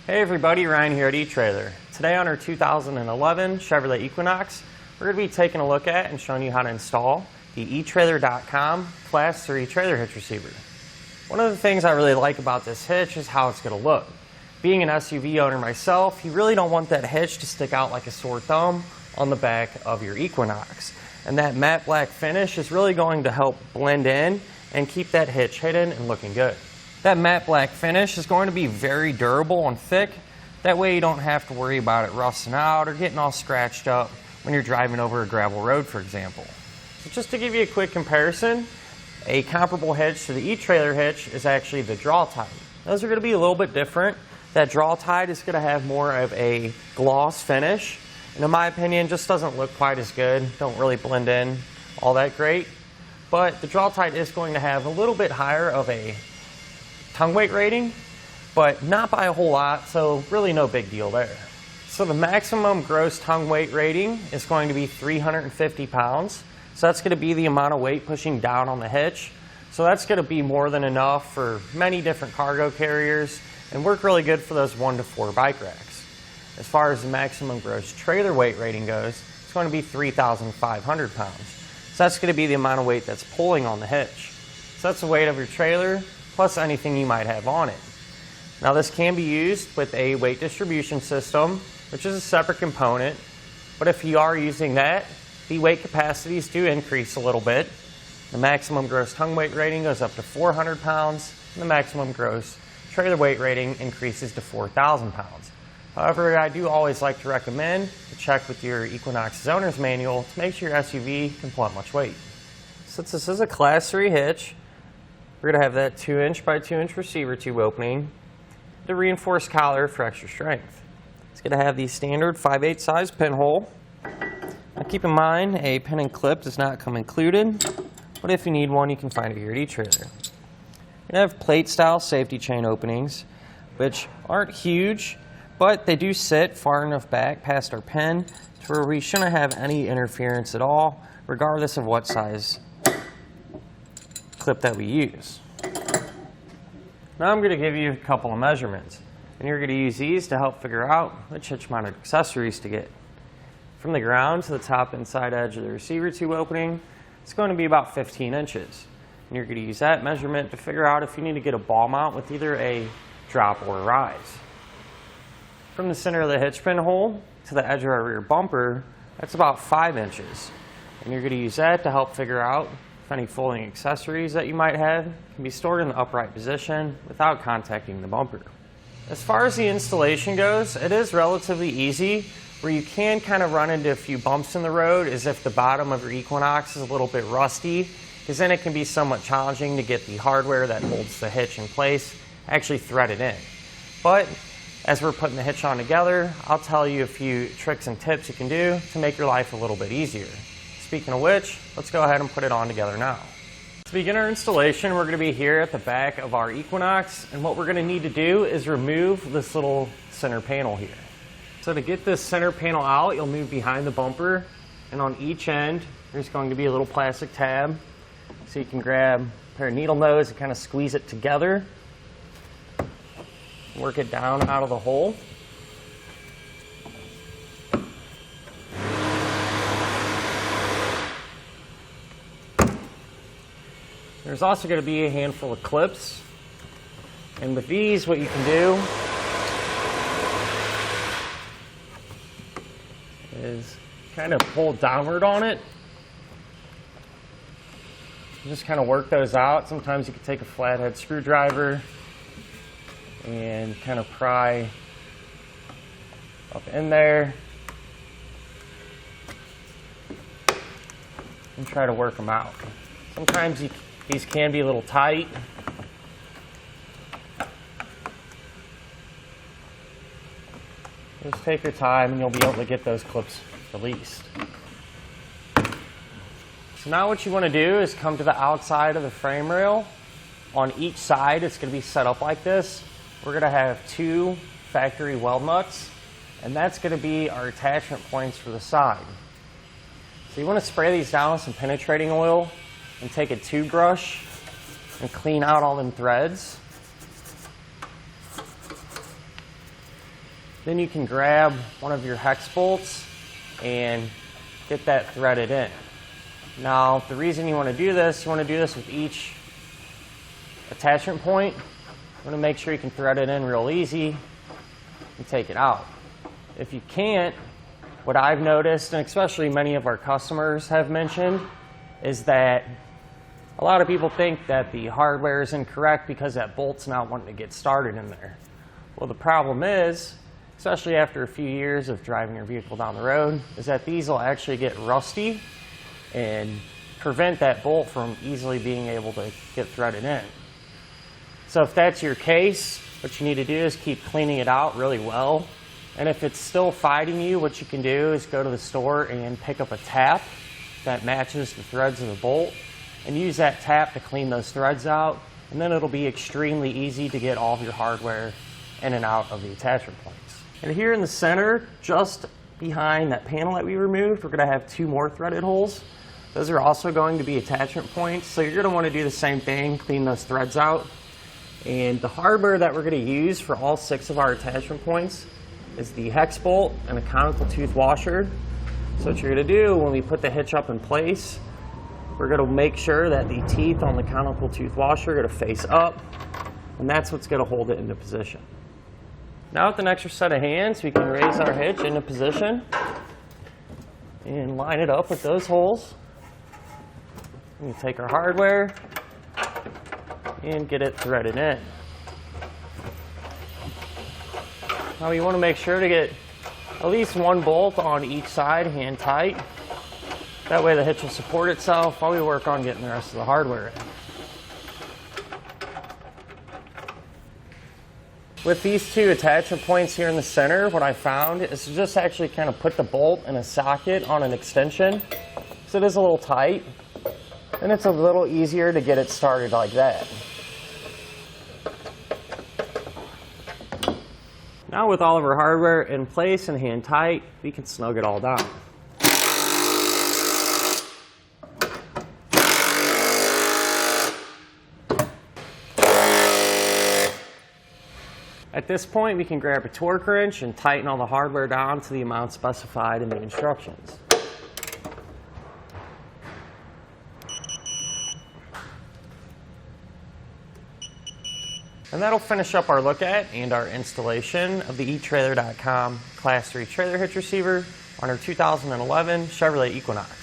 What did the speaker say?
Hey everybody, Ryan here at eTrailer. Today on our 2011 Chevrolet Equinox, we're going to be taking a look at and showing you how to install the etrailer.com Class 3 trailer hitch receiver. One of the things I really like about this hitch is how it's going to look. Being an SUV owner myself, you really don't want that hitch to stick out like a sore thumb on the back of your Equinox. And that matte black finish is really going to help blend in and keep that hitch hidden and looking good. That matte black finish is going to be very durable and thick. That way you don't have to worry about it rusting out or getting all scratched up when you're driving over a gravel road, for example. So just to give you a quick comparison, a comparable hitch to the eTrailer hitch is actually the Draw-Tite. Those are going to be a little bit different. That Draw-Tite is going to have more of a gloss finish, and in my opinion just doesn't look quite as good, don't really blend in all that great. But the Draw-Tite is going to have a little bit higher of a tongue weight rating, but not by a whole lot, so really no big deal there. So the maximum gross tongue weight rating is going to be 350 pounds. So that's going to be the amount of weight pushing down on the hitch. So that's going to be more than enough for many different cargo carriers and work really good for those 1 to 4 bike racks. As far as the maximum gross trailer weight rating goes, it's going to be 3,500 pounds. So that's going to be the amount of weight that's pulling on the hitch. So that's the weight of your trailer plus anything you might have on it. Now this can be used with a weight distribution system, which is a separate component, but if you are using that, the weight capacities do increase a little bit. The maximum gross tongue weight rating goes up to 400 pounds, and the maximum gross trailer weight rating increases to 4,000 pounds. However, I do always like to recommend to check with your Equinox's owner's manual to make sure your SUV can pull out much weight. Since this is a Class 3 hitch, we're going to have that 2" by 2" receiver tube opening, the reinforced collar for extra strength. It's going to have the standard 5/8 size pinhole. Now keep in mind, a pin and clip does not come included, but if you need one, you can find it here at eTrailer. You're going to have plate style safety chain openings, which aren't huge, but they do sit far enough back past our pin to where we shouldn't have any interference at all, regardless of what size clip that we use. Now I'm going to give you a couple of measurements, and you're going to use these to help figure out which hitch mounted accessories to get. From the ground to the top inside edge of the receiver tube opening, it's going to be about 15 inches. And you're going to use that measurement to figure out if you need to get a ball mount with either a drop or a rise. From the center of the hitch pin hole to the edge of our rear bumper, that's about 5 inches. And you're going to use that to help figure out if any folding accessories that you might have can be stored in the upright position without contacting the bumper. As far as the installation goes, it is relatively easy. Where you can kind of run into a few bumps in the road is if the bottom of your Equinox is a little bit rusty, because then it can be somewhat challenging to get the hardware that holds the hitch in place actually threaded in. But as we're putting the hitch on together, I'll tell you a few tricks and tips you can do to make your life a little bit easier. Speaking of which, let's go ahead and put it on together now. To begin our installation, we're going to be here at the back of our Equinox, and what we're going to need to do is remove this little center panel here. So to get this center panel out, you'll move behind the bumper, and on each end there's going to be a little plastic tab, so you can grab a pair of needle nose and kind of squeeze it together, work it down out of the hole. There's also going to be a handful of clips, and with these what you can do is kind of pull downward on it. Just kind of work those out. Sometimes you can take a flathead screwdriver and kind of pry up in there and try to work them out. Sometimes these can be a little tight. Just take your time and you'll be able to get those clips released. So now what you want to do is come to the outside of the frame rail. On each side it's going to be set up like this. We're going to have 2 factory weld nuts, and that's going to be our attachment points for the side. So you want to spray these down with some penetrating oil and take a tube brush and clean out all them threads. Then you can grab one of your hex bolts and get that threaded in. Now, the reason you want to do this, you want to do this with each attachment point. You want to make sure you can thread it in real easy and take it out. If you can't, what I've noticed, and especially many of our customers have mentioned, is that a lot of people think that the hardware is incorrect because that bolt's not wanting to get started in there. Well, the problem is, especially after a few years of driving your vehicle down the road, is that these will actually get rusty and prevent that bolt from easily being able to get threaded in. So if that's your case, what you need to do is keep cleaning it out really well. And if it's still fighting you, what you can do is go to the store and pick up a tap that matches the threads of the bolt and use that tap to clean those threads out, and then it'll be extremely easy to get all of your hardware in and out of the attachment points. And here in the center, just behind that panel that we removed, we're going to have two more threaded holes. Those are also going to be attachment points, so you're going to want to do the same thing, clean those threads out. And the hardware that we're going to use for all 6 of our attachment points is the hex bolt and a conical tooth washer. So what you're going to do when we put the hitch up in place, we're going to make sure that the teeth on the conical tooth washer are going to face up, and that's what's going to hold it into position. Now with an extra set of hands, we can raise our hitch into position and line it up with those holes. We take our hardware and get it threaded in. Now you want to make sure to get at least one bolt on each side hand tight. That way the hitch will support itself while we work on getting the rest of the hardware in. With these two attachment points here in the center, what I found is to just actually kind of put the bolt in a socket on an extension. So it is a little tight, and it's a little easier to get it started like that. Now with all of our hardware in place and hand tight, we can snug it all down. At this point, we can grab a torque wrench and tighten all the hardware down to the amount specified in the instructions. And that'll finish up our look at and our installation of the etrailer.com Class 3 trailer hitch receiver on our 2011 Chevrolet Equinox.